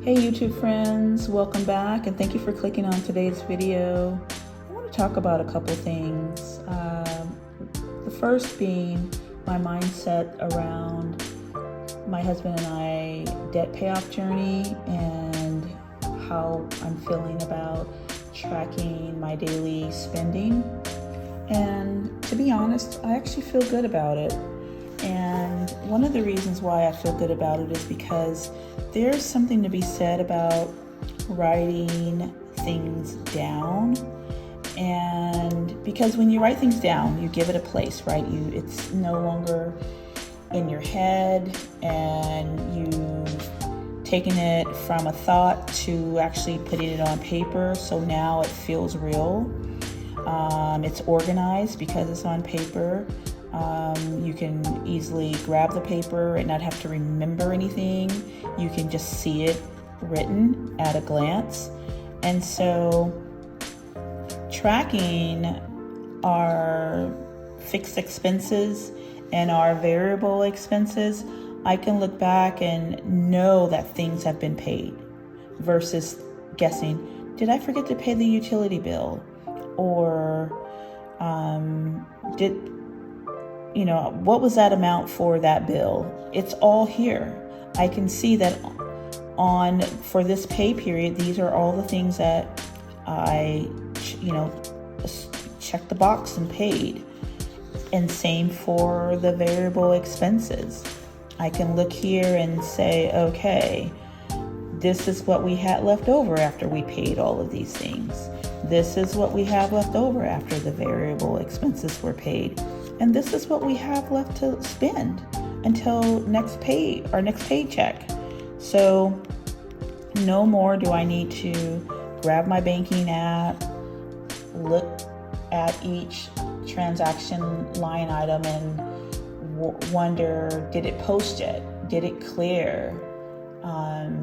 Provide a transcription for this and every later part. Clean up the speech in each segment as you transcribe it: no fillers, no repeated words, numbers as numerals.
Hey YouTube friends, welcome back and thank you for clicking on today's video. I want to talk about a couple things. The first being my mindset around my husband and I debt payoff journey and how I'm feeling about tracking my daily spending. And to be honest, I actually feel good about it. And one of the reasons why I feel good about it is because there's something to be said about writing things down. And because when you write things down, you give it a place, right? It's no longer in your head, and you've taken it from a thought to actually putting it on paper. So now it feels real. It's organized because it's on paper. You can easily grab the paper and not have to remember anything. You can just see it written at a glance. And so tracking our fixed expenses and our variable expenses, I can look back and know that things have been paid versus guessing, did I forget to pay the utility bill? Or what was that amount for that bill? It's all here. I can see that for this pay period, these are all the things that I, checked the box and paid. And same for the variable expenses. I can look here and say, okay, this is what we had left over after we paid all of these things. This is what we have left over after the variable expenses were paid. And this is what we have left to spend until next paycheck. So no more do I need to grab my banking app, look at each transaction line item and wonder, did it post yet? Did it clear?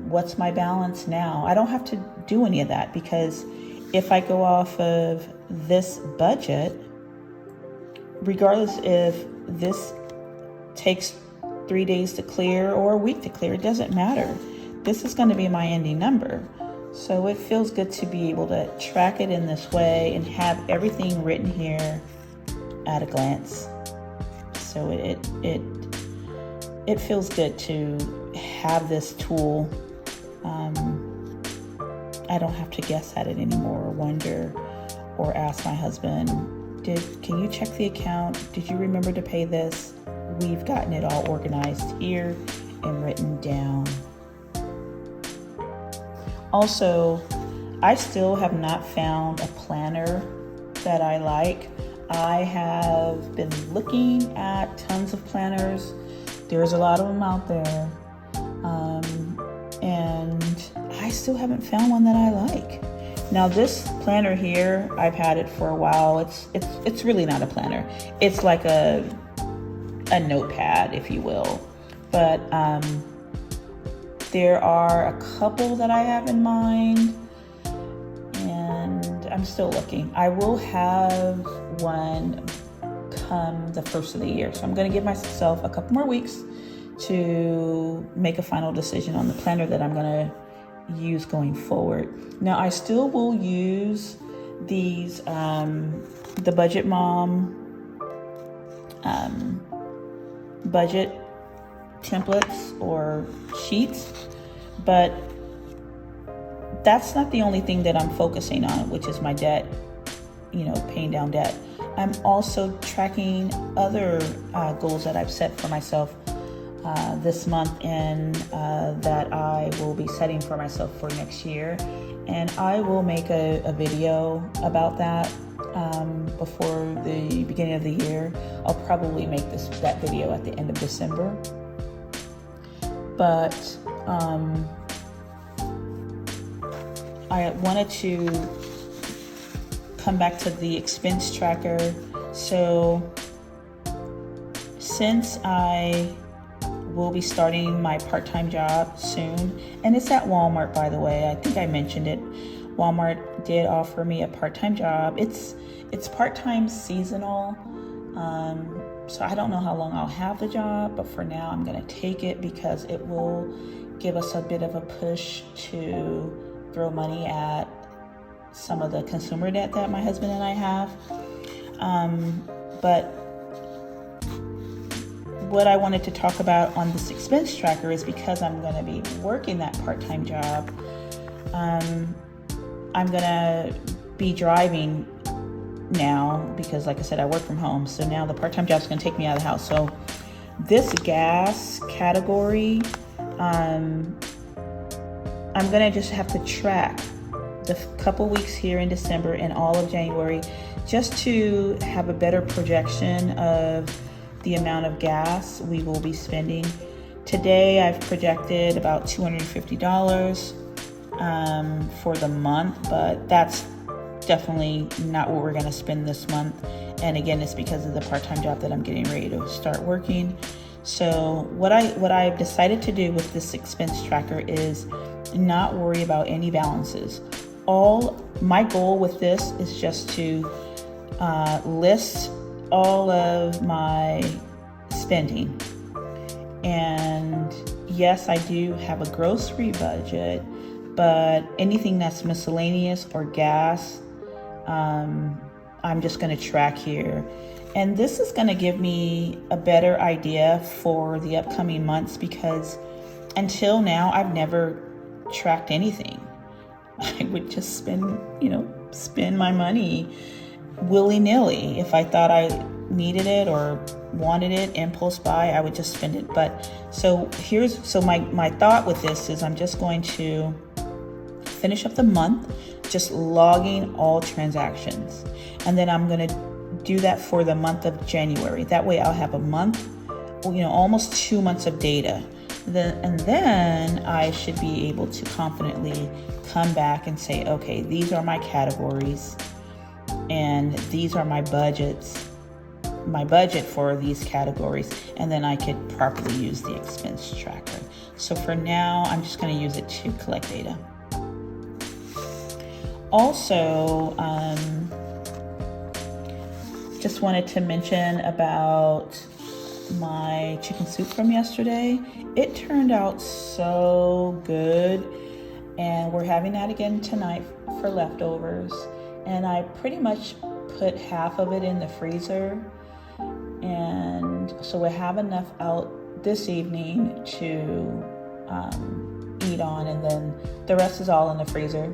What's my balance now? I don't have to do any of that, because if I go off of this budget, regardless if this takes 3 days to clear or a week to clear, it doesn't matter. This is going to be my ending number. So it feels good to be able to track it in this way and have everything written here at a glance. So it feels good to have this tool. I don't have to guess at it anymore, or wonder, or ask my husband, can you check the account? Did you remember to pay this? We've gotten it all organized here and written down. Also, I still have not found a planner that I like. I have been looking at tons of planners. There's a lot of them out there. And I still haven't found one that I like. Now this planner here, I've had it for a while. It's really not a planner. It's like a notepad, if you will. But there are a couple that I have in mind, and I'm still looking. I will have one come the first of the year. So I'm going to give myself a couple more weeks to make a final decision on the planner that I'm going to use going forward. Now I still will use these the Budget Mom budget templates or sheets, but that's not the only thing that I'm focusing on, which is my debt, paying down debt. I'm also tracking other goals that I've set for myself this month, and that I will be setting for myself for next year. And I will make a video about that before the beginning of the year. I'll probably make that video at the end of December. But I wanted to come back to the expense tracker. So since I will be starting my part-time job soon, and it's at Walmart, by the way. I think I mentioned it. Walmart did offer me a part-time job. It's part-time seasonal, so I don't know how long I'll have the job, but for now I'm going to take it because it will give us a bit of a push to throw money at some of the consumer debt that my husband and I have. But what I wanted to talk about on this expense tracker is because I'm going to be working that part-time job, I'm going to be driving now because, like I said, I work from home. So now the part-time job is going to take me out of the house. So this gas category, I'm going to just have to track the couple weeks here in December and all of January just to have a better projection of the amount of gas we will be spending. Today I've projected about $250 for the month, but that's definitely not what we're going to spend this month. And again, it's because of the part-time job that I'm getting ready to start working. So what I've decided to do with this expense tracker is not worry about any balances. My goal with this is just to list all of my spending. And yes, I do have a grocery budget, but anything that's miscellaneous or gas, I'm just going to track here. And this is going to give me a better idea for the upcoming months, because until now I've never tracked anything. I would just spend my money willy-nilly. If I thought I needed it or wanted it, impulse buy, I would just spend it. But so my thought with this is I'm just going to finish up the month just logging all transactions, and then I'm going to do that for the month of January. That way I'll have a month, almost 2 months of data. And then I should be able to confidently come back and say, okay, these are my categories and these are my budgets, my budget for these categories, and then I could properly use the expense tracker. So for now, I'm just going to use it to collect data. Also, just wanted to mention about my chicken soup from yesterday. It turned out so good, and we're having that again tonight for leftovers. And I pretty much put half of it in the freezer, and so we have enough out this evening to eat on, and then the rest is all in the freezer.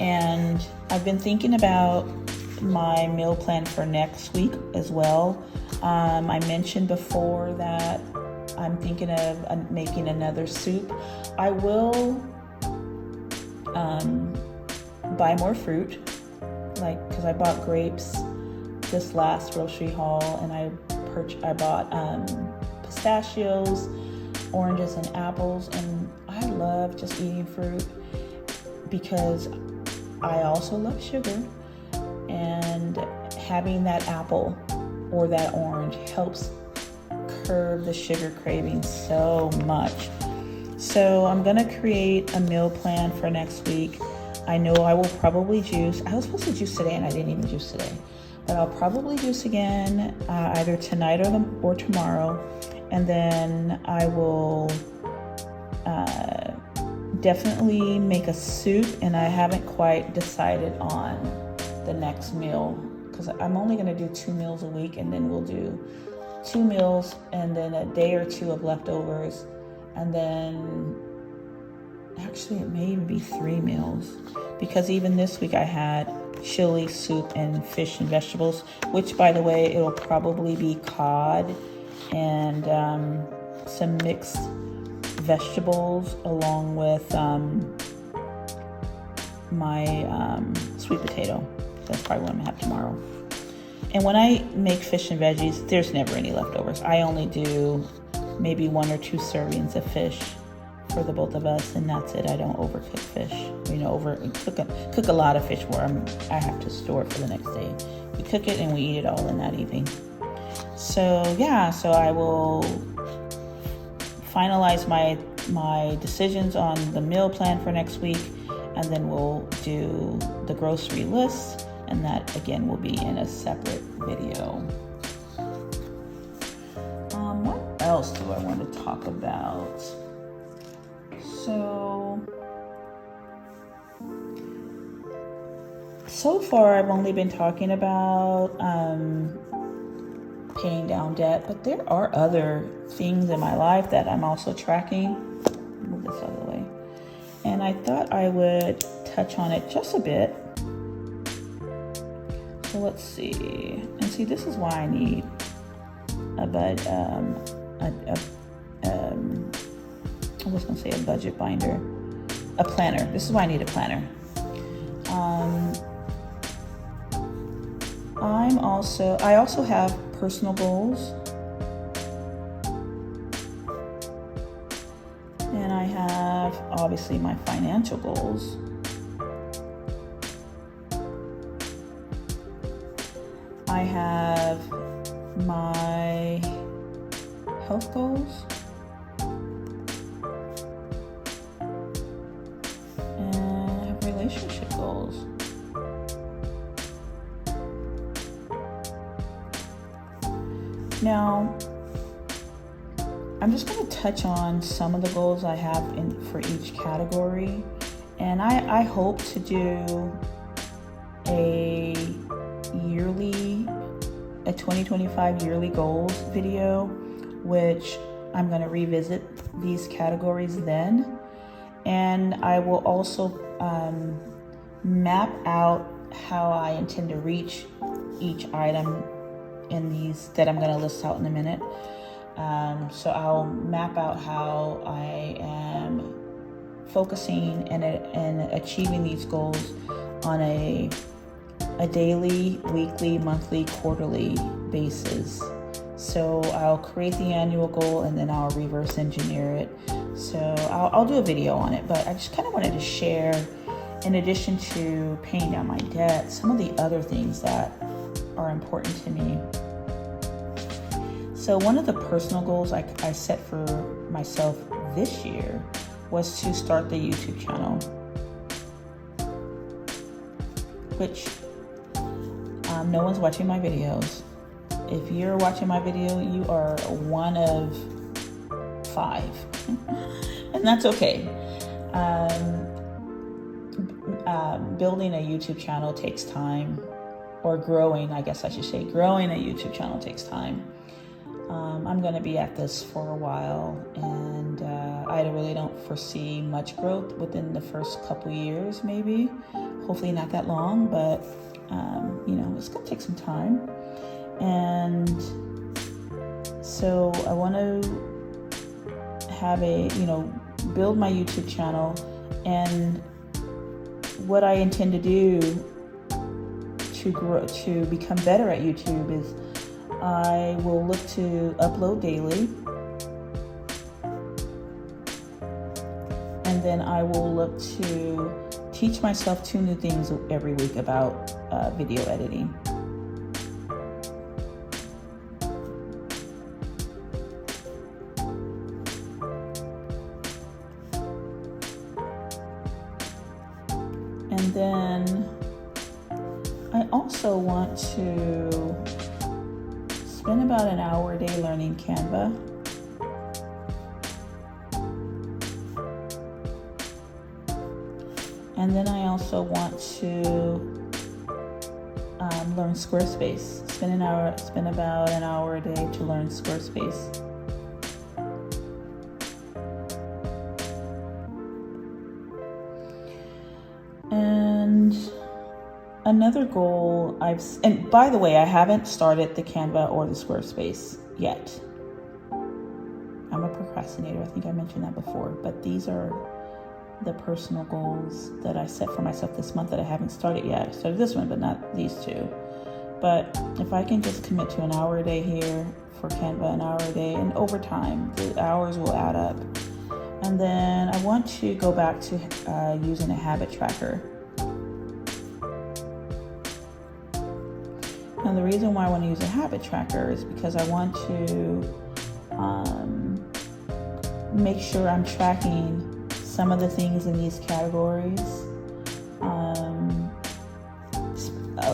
And I've been thinking about my meal plan for next week as well. I mentioned before that I'm thinking of making another soup. I will buy more fruit, because I bought grapes this last grocery haul, and I bought pistachios, oranges, and apples. And I love just eating fruit because I also love sugar, and having that apple or that orange helps curb the sugar craving so much. So I'm gonna create a meal plan for next week. I know I will probably juice. I was supposed to juice today and I didn't even juice today, but I'll probably juice again either tonight or tomorrow. And then I will definitely make a soup, and I haven't quite decided on the next meal, because I'm only going to do 2 meals a week, and then we'll do 2 meals and then a day or 2 of leftovers, and then actually it may even be 3 meals, because even this week I had chili soup and fish and vegetables, which, by the way, it'll probably be cod and some mixed vegetables along with my sweet potato. That's probably what I'm gonna have tomorrow. And when I make fish and veggies, there's never any leftovers. I only do maybe 1 or 2 servings of fish for the both of us, and that's it. I don't overcook fish. Cook a lot of fish where I have to store it for the next day. We cook it and we eat it all in that evening. So I will finalize my decisions on the meal plan for next week, and then we'll do the grocery list, and that again will be in a separate video. What else do I want to talk about? So far I've only been talking about paying down debt, but there are other things in my life that I'm also tracking. Move this out of the way. And I thought I would touch on it just a bit. So let's see. And see, this is why I need I was gonna say a budget binder, a planner. This is why I need a planner. I also have personal goals, and I have obviously my financial goals. I have my health goals, and I have relationship goals. Now, I'm just going to touch on some of the goals I have for each category, and I hope to do a 2025 yearly goals video, which I'm going to revisit these categories then, and I will also map out how I intend to reach each item in these that I'm going to list out in a minute. So I'll map out how I am focusing and achieving these goals on a daily, weekly, monthly, quarterly basis. So I'll create the annual goal and then I'll reverse engineer it. So I'll do a video on it, but I just kind of wanted to share, in addition to paying down my debt, some of the other things that are important to me. So one of the personal goals I set for myself this year was to start the YouTube channel, which no one's watching my videos. If you're watching my video, you are one of 5, and that's okay. Building a YouTube channel takes time, or growing, I guess I should say, growing a YouTube channel takes time. I'm going to be at this for a while, and I really don't foresee much growth within the first couple years, maybe. Hopefully not that long, but it's going to take some time. And so I want to have build my YouTube channel, and what I intend to do to become better at YouTube is I will look to upload daily, and then I will look to teach myself 2 new things every week about video editing. And then I also want to spend about an hour a day learning Canva. And then I also want to learn Squarespace. Spend about an hour a day to learn Squarespace. And another goal and by the way, I haven't started the Canva or the Squarespace yet. I'm a procrastinator. I think I mentioned that before, but these are the personal goals that I set for myself this month that I haven't started yet. I started this one, but not these 2. But if I can just commit to an hour a day here for Canva, an hour a day, and over time, the hours will add up. And then I want to go back to using a habit tracker. And the reason why I want to use a habit tracker is because I want to make sure I'm tracking some of the things in these categories,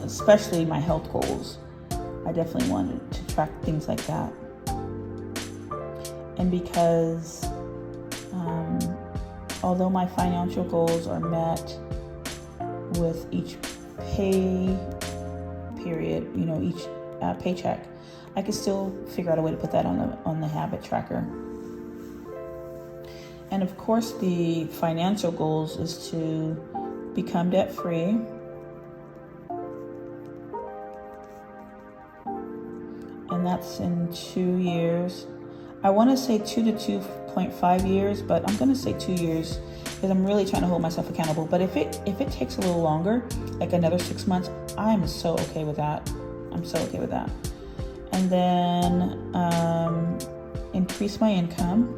especially my health goals. I definitely wanted to track things like that. And because although my financial goals are met with each pay period, each paycheck, I can still figure out a way to put that on the habit tracker. And of course, the financial goals is to become debt free, and that's in 2 years. I want to say 2 to 2.5 years, but I'm going to say 2 years because I'm really trying to hold myself accountable. But if it takes a little longer, like another 6 months, I'm so okay with that. And then increase my income,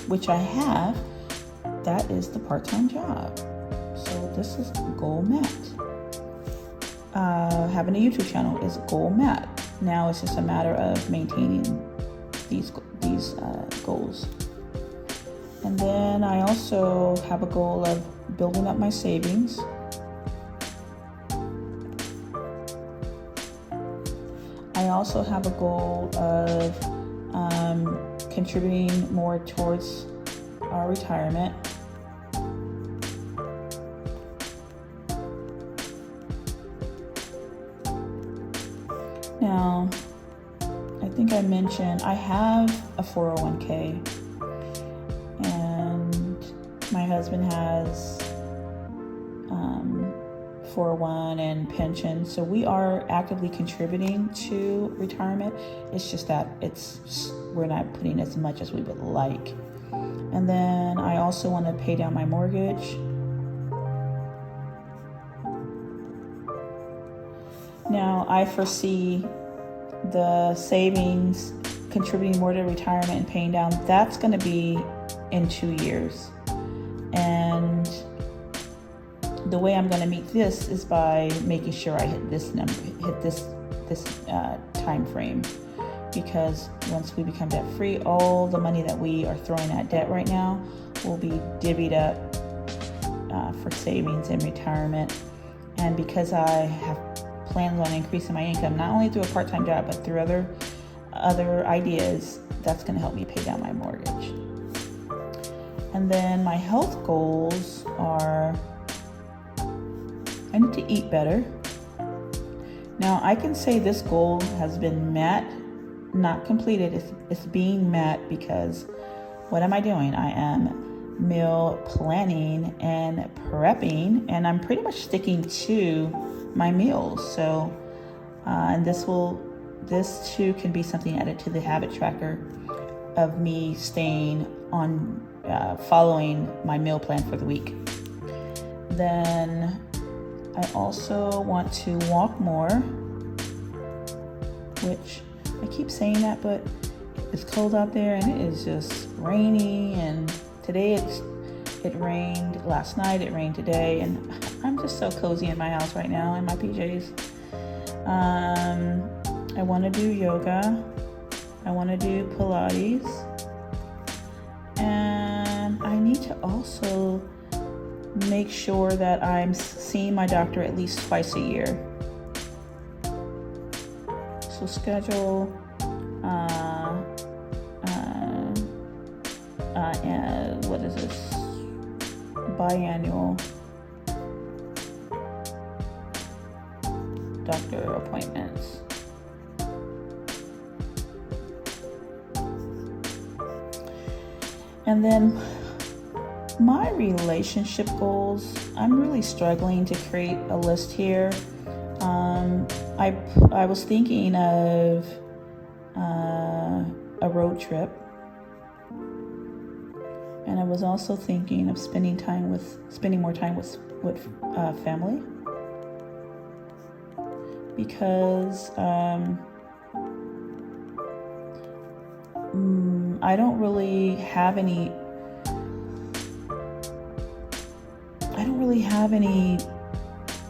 which I have. That is the part-time job. So this is goal met. Having a YouTube channel is goal met. Now it's just a matter of maintaining these goals. And then I also have a goal of building up my savings. I also have a goal of contributing more towards our retirement. Now, I think I mentioned I have a 401k, and my husband has 401 and pension, so we are actively contributing to retirement. It's just that we're not putting as much as we would like. And then I also want to pay down my mortgage. Now, I foresee the savings contributing more to retirement and paying down. That's going to be in 2 years. And the way I'm going to meet this is by making sure I hit this time frame. Because once we become debt free, all the money that we are throwing at debt right now will be divvied up for savings and retirement. And because I have plans on increasing my income, not only through a part-time job, but through other ideas, that's going to help me pay down my mortgage. And then my health goals are, I need to eat better. Now, I can say this goal has been met, not completed. It's being met because what am I doing? I am meal planning and prepping, and I'm pretty much sticking to my meals. So, and this too can be something added to the habit tracker of me staying on, following my meal plan for the week. Then I also want to walk more, which I keep saying that, but it's cold out there and it is just rainy, and today it rained last night, it rained today, and I'm just so cozy in my house right now in my PJs. I want to do yoga. I want to do Pilates. And I need to also make sure that I'm seeing my doctor at least twice a year. So schedule what is this? Biannual doctor appointments. And then my relationship goals, I'm really struggling to create a list here. I was thinking of a road trip, and I was also thinking of spending more time with family, because I don't really have any.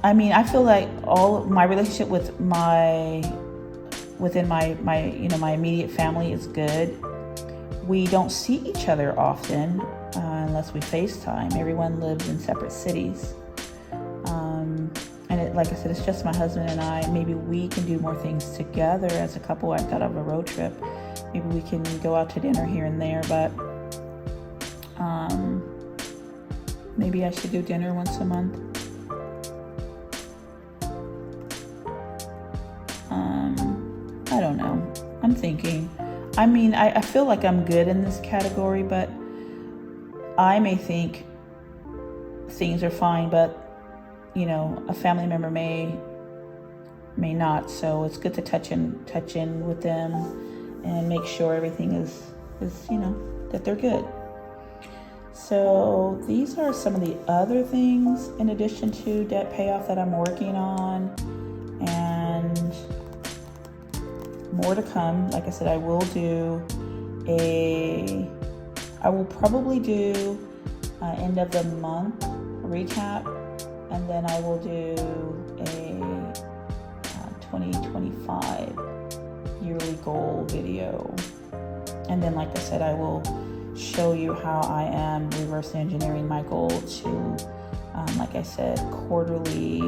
I mean, I feel like all of my relationship within my immediate family is good. We don't see each other often unless we FaceTime. Everyone lives in separate cities. And like I said, it's just my husband and I. Maybe we can do more things together as a couple. I thought of a road trip. Maybe we can go out to dinner here and there, but Maybe I should do dinner once a month. I don't know. I'm thinking. I mean, I feel like I'm good in this category, but I may think things are fine, but you know, a family member may not. So it's good to touch in with them and make sure everything is you know, that they're good. So these are some of the other things in addition to debt payoff that I'm working on, and more to come. Like I said, I will probably do end of the month recap, and then I will do a 2025 yearly goal video. And then, like I said, I will show you how I am reverse engineering my goal to, like I said, quarterly,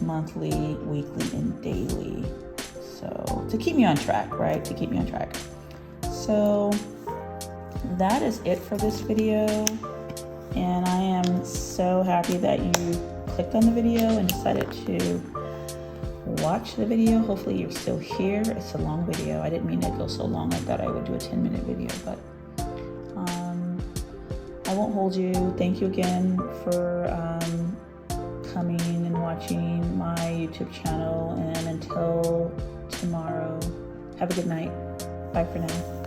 monthly, weekly, and daily. So to keep me on track, right? To keep me on track. So that is it for this video. And I am so happy that you clicked on the video and decided to watch the video. Hopefully you're still here. It's a long video. I didn't mean to go so long. I thought I would do a 10-minute video, but I won't hold you. Thank you again for coming and watching my YouTube channel. And until tomorrow, have a good night. Bye for now.